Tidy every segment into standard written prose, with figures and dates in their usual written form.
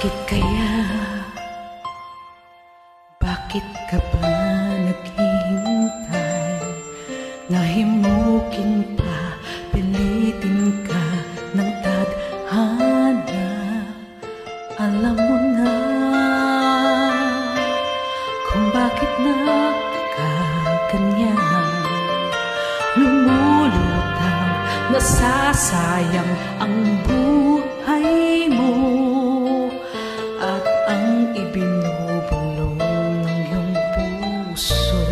Bakit kaya? Bakit ka ba naghihintay? Nahimukin pa, pilitin ka ng tadhana. Alam mo na kung bakit nagkaganyan. Lumulutang, nasasayang ang buhay mo at ang ibinubulong ng iyong puso.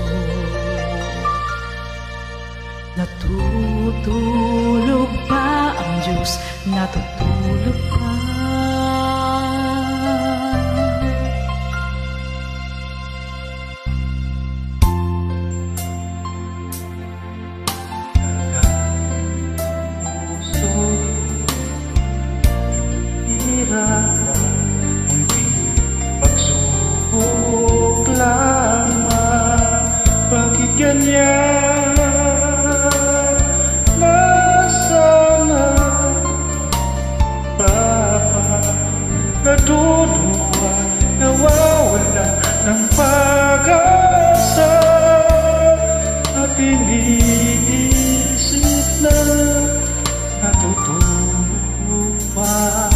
Natutulog ba ang Diyos? Natutulog ba? Pagsubok lamang, bakit ganyan? Nasana Papa, naduduwa, nawawala ng pag-asa at iniisip na natutulog pa.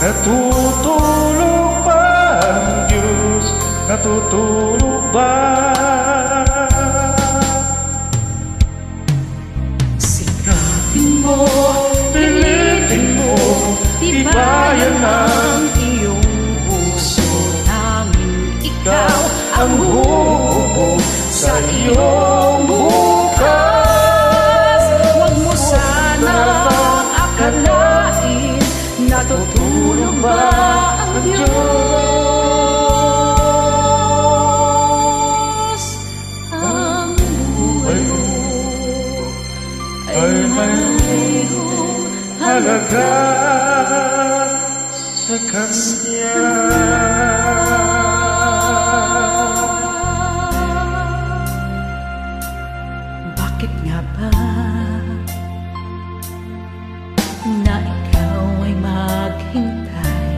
Natutulog ba ang Diyos? Natutulog ba? Sikapin mo, pilitin mo, tibayan ang iyong puso. Tanging ikaw ang huhubog sa iyong bukas. Huwag mo sanang akalain natutulog ba ang Diyos? Ang buhay mo ay mayroong halaga sa Kanya. Bakit nga ba na ikaw ay maghintay?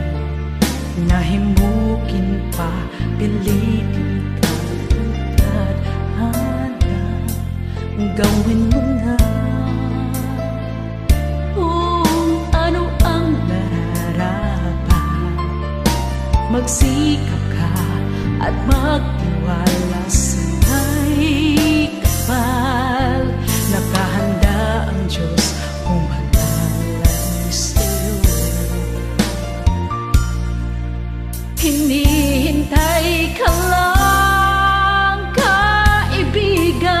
Nahimukin pa, pilitin ka ng tadhana. Gawin mo na kung ano ang nararapat. Magsikap ka at magtiwala sa may kapal. Nakahanda ang Diyos hinihintay ka lang, kaibigan.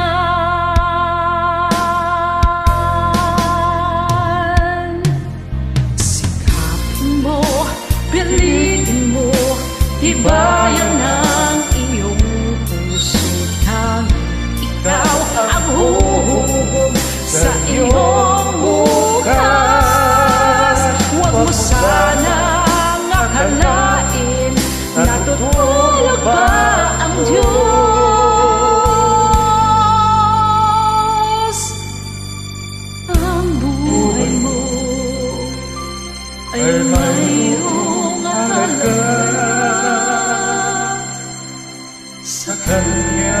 Sikapin mo, pilitin mo, tibayan ang iyong puso. Tanging ikaw ang huhubog sa iyong bukas. Huwag mo sanang akalain natutulog ba ang Diyos? Ang buhay mo ay mayroong halaga sa Kanya.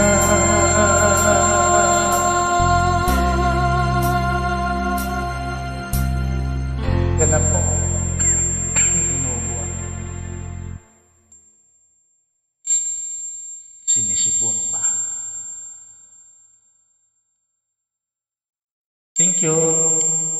Yan na po. Sinisipon pa. Thank you.